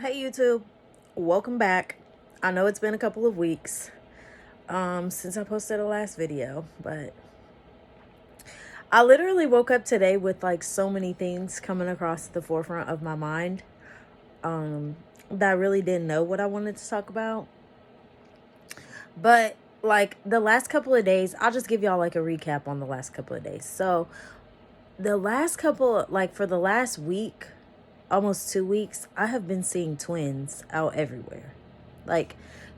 Hey YouTube, welcome back. I know it's been a couple of weeks since I posted the last video, but I literally woke up today with like so many things coming across the forefront of my mind that I really didn't know what I wanted to talk about. But like the last couple of days, I'll just give y'all like a recap on the last couple of days. So the last couple, like for the last week, almost 2 weeks, I have been seeing twins out everywhere. Like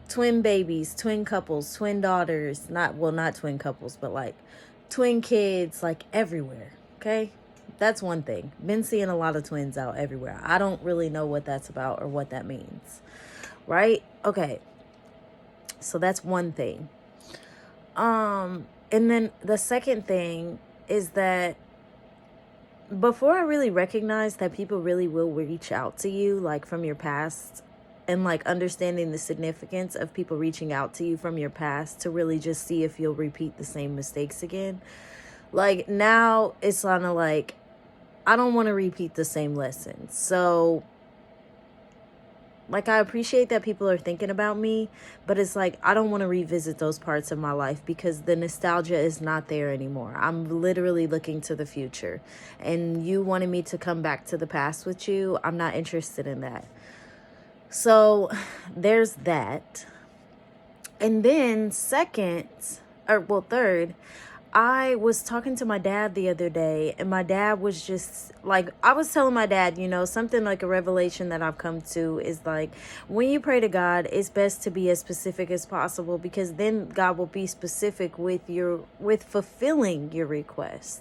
twin babies, twin couples, twin daughters, not twin couples, but like twin kids, like everywhere. Okay? That's one thing. Been seeing a lot of twins out everywhere. I don't really know what that's about or what that means. Right? Okay. So that's one thing. And then the second thing is that before I really recognized that people really will reach out to you, like from your past, and like understanding the significance of people reaching out to you from your past to really just see if you'll repeat the same mistakes again. Like now it's kind of like, I don't want to repeat the same lessons. So like, I appreciate that people are thinking about me, but it's like, I don't want to revisit those parts of my life because the nostalgia is not there anymore. I'm literally looking to the future. And you wanted me to come back to the past with you. I'm not interested in that. So there's that. And then third, I was talking to my dad the other day, and my dad was just like, I was telling my dad, something like a revelation that I've come to is like, when you pray to God, it's best to be as specific as possible, because then God will be specific with fulfilling your request.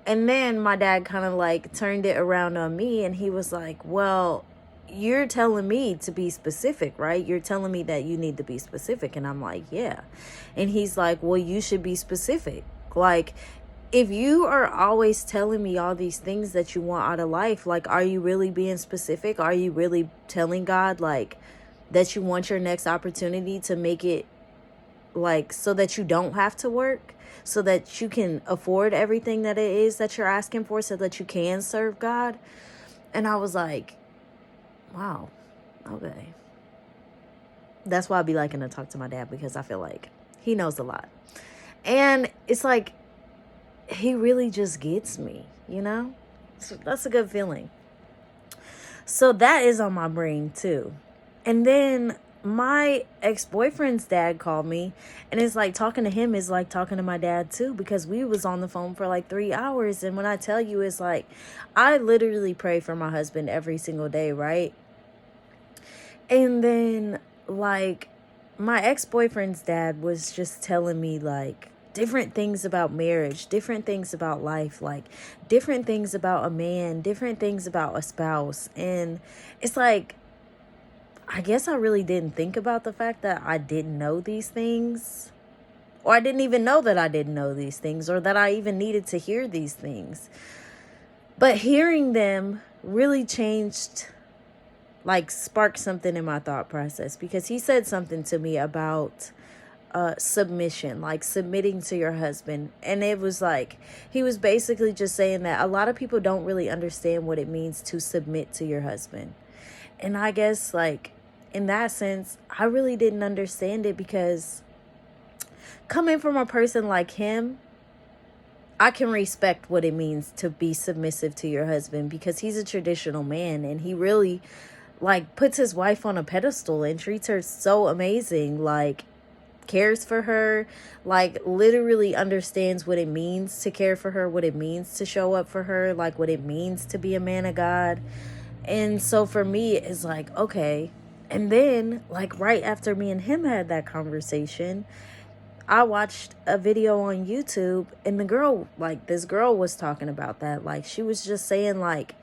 And then my dad kind of like turned it around on me, and he was like, well, you're telling me to be specific, right? You're telling me that you need to be specific. And I'm like, yeah. And he's like, well, you should be specific. Like, if you are always telling me all these things that you want out of life, like, are you really being specific? Are you really telling God, like, that you want your next opportunity to make it, like, so that you don't have to work, so that you can afford everything that it is that you're asking for, so that you can serve God? And I was like, wow, okay. That's why I be liking to talk to my dad, because I feel like he knows a lot. And it's like, he really just gets me, So that's a good feeling. So that is on my brain too. And then my ex-boyfriend's dad called me, and it's like talking to him is like talking to my dad too, because we was on the phone for like 3 hours. And when I tell you, it's like, I literally pray for my husband every single day, right? And then like my ex-boyfriend's dad was just telling me like different things about marriage, different things about life, like different things about a man, different things about a spouse. And it's like, I guess I really didn't think about the fact that I didn't know these things, or I didn't even know that I didn't know these things, or that I even needed to hear these things. But hearing them really changed, like sparked something in my thought process, because he said something to me about submission, like submitting to your husband. And it was like, he was basically just saying that a lot of people don't really understand what it means to submit to your husband. And I guess like in that sense, I really didn't understand it, because coming from a person like him, I can respect what it means to be submissive to your husband, because he's a traditional man, and he really like puts his wife on a pedestal and treats her so amazing, like cares for her, like literally understands what it means to care for her, what it means to show up for her, like what it means to be a man of God. And so for me, it's like, okay. And then like right after me and him had that conversation, I watched a video on YouTube, and this girl was talking about that. Like, she was just saying like,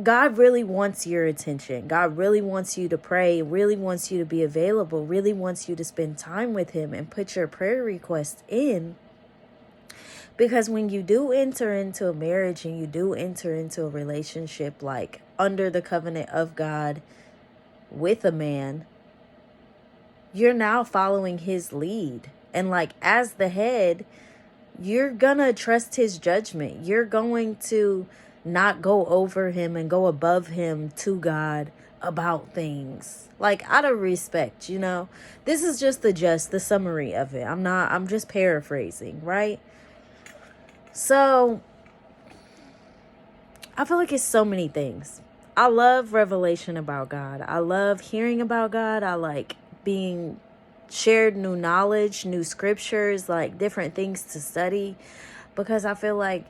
God really wants your attention. God really wants you to pray, really wants you to be available, really wants you to spend time with him and put your prayer requests in. Because when you do enter into a marriage and you do enter into a relationship, like under the covenant of God with a man, you're now following his lead. And like as the head, you're gonna trust his judgment. You're going to not go over him and go above him to God about things. Like, out of respect, you know. This is just the summary of it. I'm just paraphrasing, right? So I feel like it's so many things. I love revelation about God. I love hearing about God. I like being shared new knowledge, new scriptures, like different things to study, because I feel like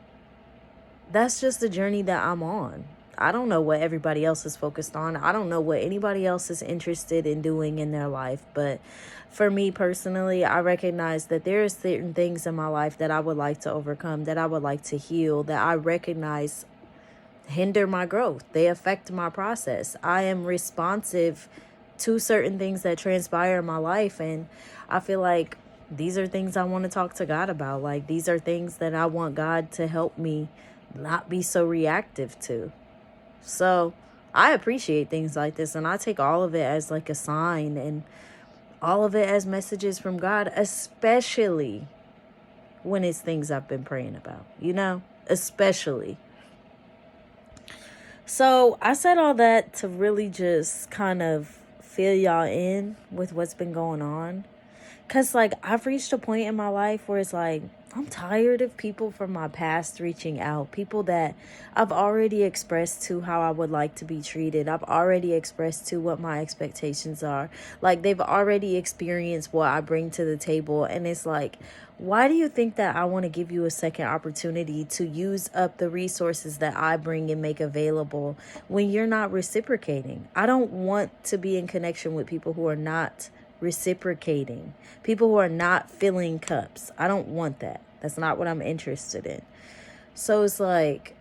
that's just the journey that I'm on. I don't know what everybody else is focused on. I don't know what anybody else is interested in doing in their life. But for me personally, I recognize that there are certain things in my life that I would like to overcome, that I would like to heal, that I recognize hinder my growth. They affect my process. I am responsive to certain things that transpire in my life. And I feel like these are things I want to talk to God about. Like, these are things that I want God to help me not be so reactive to. So I appreciate things like this, and I take all of it as like a sign and all of it as messages from God, especially when it's things I've been praying about, you know, especially. So I said all that to really just kind of fill y'all in with what's been going on. Because, like, I've reached a point in my life where it's like, I'm tired of people from my past reaching out. People that I've already expressed to how I would like to be treated. I've already expressed to what my expectations are. Like, they've already experienced what I bring to the table. And it's like, why do you think that I want to give you a second opportunity to use up the resources that I bring and make available when you're not reciprocating? I don't want to be in connection with people who are not reciprocating, people who are not filling cups. I don't want that. That's not what I'm interested in. So it's like,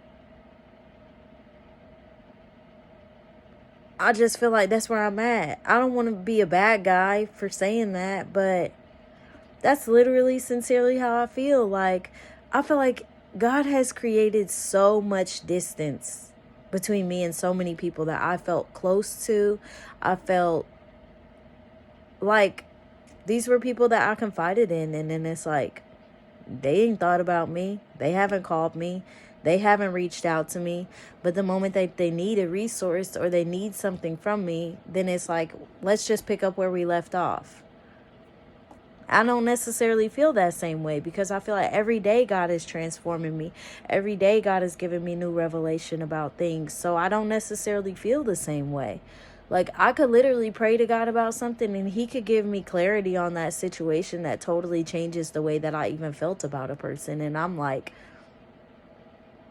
I just feel like that's where I'm at. I don't want to be a bad guy for saying that, but that's literally sincerely how I feel. Like, I feel like God has created so much distance between me and so many people that I felt close to. I felt like these were people that I confided in, and then it's like, they ain't thought about me. They haven't called me. They haven't reached out to me. But the moment that they need a resource or they need something from me, then it's like, let's just pick up where we left off. I don't necessarily feel that same way, because I feel like every day God is transforming me. Every day God is giving me new revelation about things. So I don't necessarily feel the same way. Like, I could literally pray to God about something and he could give me clarity on that situation that totally changes the way that I even felt about a person. And I'm like,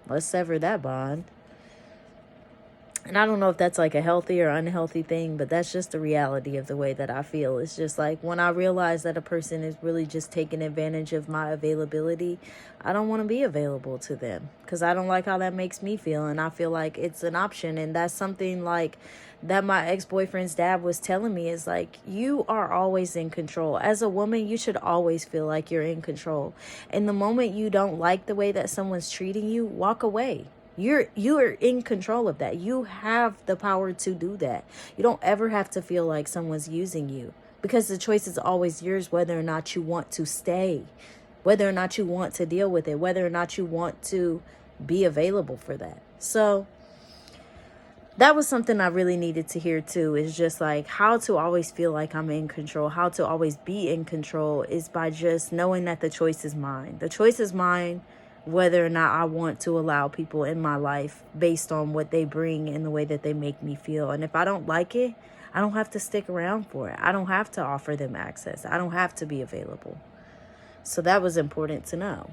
let's sever that bond. And I don't know if that's like a healthy or unhealthy thing, but that's just the reality of the way that I feel. It's just like, when I realize that a person is really just taking advantage of my availability, I don't want to be available to them, because I don't like how that makes me feel. And I feel like it's an option. And that's something like that my ex-boyfriend's dad was telling me, is like, you are always in control. As a woman, you should always feel like you're in control. And the moment you don't like the way that someone's treating you, walk away. You are in control of that. You have the power to do that. You don't ever have to feel like someone's using you, because the choice is always yours, whether or not you want to stay, whether or not you want to deal with it, whether or not you want to be available for that. So that was something I really needed to hear too, is just like how to always feel like I'm in control, how to always be in control, is by just knowing that the choice is mine. The choice is mine, whether or not I want to allow people in my life based on what they bring and the way that they make me feel. And if I don't like it, I don't have to stick around for it. I don't have to offer them access. I don't have to be available. So that was important to know.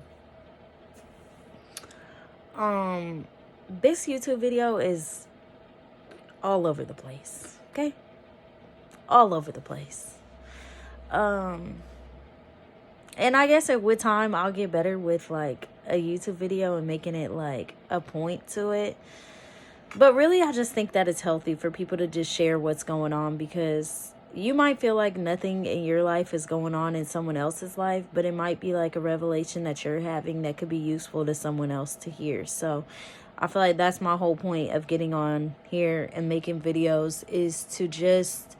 This YouTube video is all over the place, okay? All over the place. And I guess with time, I'll get better with like a YouTube video and making it like a point to it. But really, I just think that it's healthy for people to just share what's going on, because you might feel like nothing in your life is going on in someone else's life, but it might be like a revelation that you're having that could be useful to someone else to hear. So I feel like that's my whole point of getting on here and making videos, is to just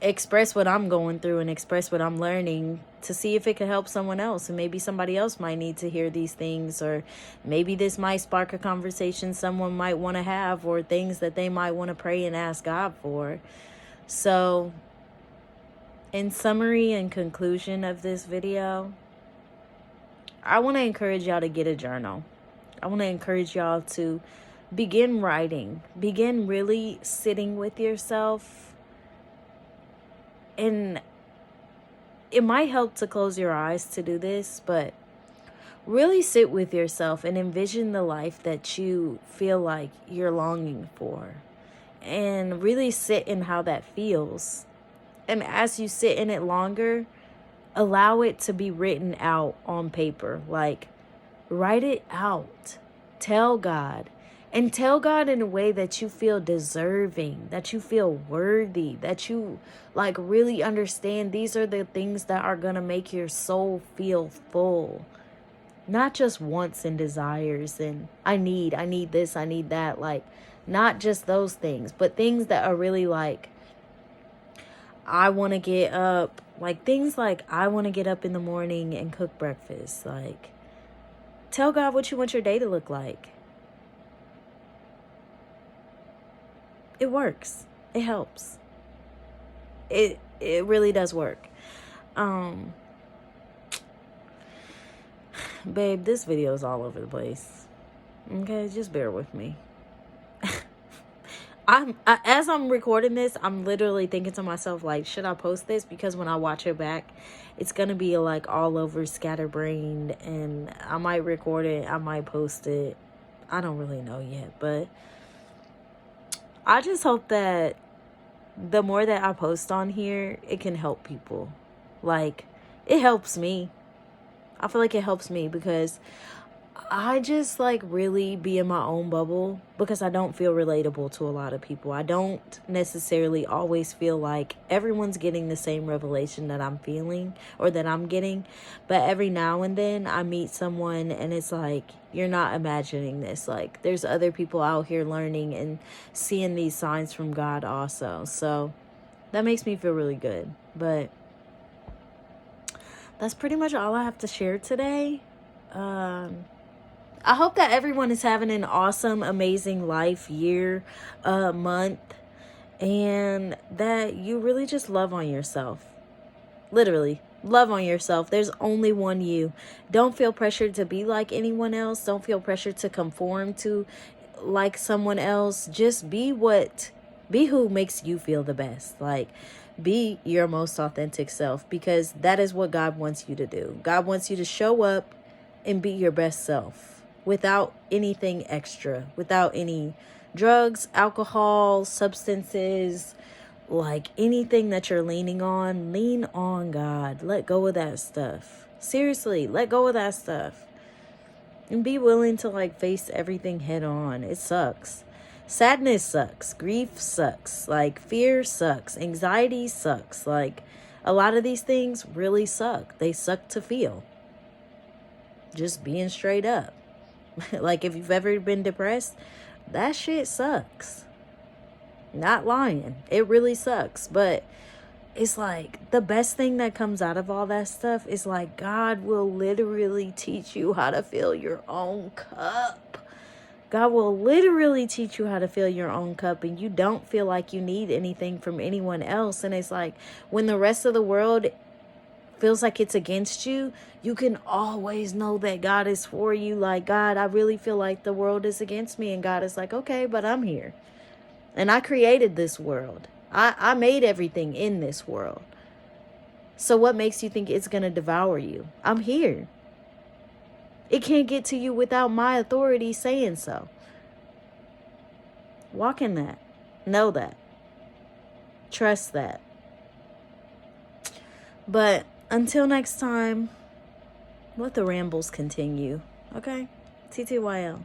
express what I'm going through and express what I'm learning to see if it could help someone else. And maybe somebody else might need to hear these things, or maybe this might spark a conversation someone might want to have, or things that they might want to pray and ask God for. So, in summary and conclusion of this video, I want to encourage y'all to get a journal. I want to encourage y'all to begin writing. Begin really sitting with yourself. And it might help to close your eyes to do this, but really sit with yourself and envision the life that you feel like you're longing for. And really sit in how that feels. And as you sit in it longer, allow it to be written out on paper. Like, write it out. Tell God. And tell God in a way that you feel deserving, that you feel worthy, that you like really understand these are the things that are going to make your soul feel full. Not just wants and desires and I need this, I need that. Like, not just those things, but things that are really like, I want to get up. Like, things like, I want to get up in the morning and cook breakfast. Like, tell God what you want your day to look like. It works. It helps. It really does work. Babe, this video is all over the place. Okay, just bear with me. As I'm recording this, I'm literally thinking to myself, like, should I post this? Because when I watch it back, it's gonna be like all over scatterbrained, and I might record it, I might post it. I don't really know yet, but I just hope that the more that I post on here, it can help people. Like, it helps me. I feel like it helps me because I just like really be in my own bubble because I don't feel relatable to a lot of people. I don't necessarily always feel like everyone's getting the same revelation that I'm feeling or that I'm getting. But every now and then I meet someone and it's like, you're not imagining this. Like, there's other people out here learning and seeing these signs from God also. So that makes me feel really good. But that's pretty much all I have to share today. I hope that everyone is having an awesome, amazing life, year, month, and that you really just love on yourself. Literally, love on yourself. There's only one you. Don't feel pressured to be like anyone else. Don't feel pressured to conform to like someone else. Just be who makes you feel the best. Like, be your most authentic self, because that is what God wants you to do. God wants you to show up and be your best self without anything extra, without any drugs, alcohol, substances, like anything that you're leaning on. Lean on God. Let go of that stuff. Seriously, let go of that stuff. And be willing to like face everything head on. It sucks. Sadness sucks. Grief sucks. Like, fear sucks. Anxiety sucks. Like, a lot of these things really suck. They suck to feel. Just being straight up. Like, if you've ever been depressed, that shit sucks. Not lying. It really sucks. But it's like the best thing that comes out of all that stuff is like God will literally teach you how to fill your own cup. God will literally teach you how to fill your own cup, and you don't feel like you need anything from anyone else. And it's like when the rest of the world feels like it's against you, you can always know that God is for you. Like, God, I really feel like the world is against me. And God is like, okay, but I'm here. And I created this world. I made everything in this world. So what makes you think it's going to devour you? I'm here. It can't get to you without my authority saying so. Walk in that. Know that. Trust that. But until next time, let the rambles continue. Okay? TTYL.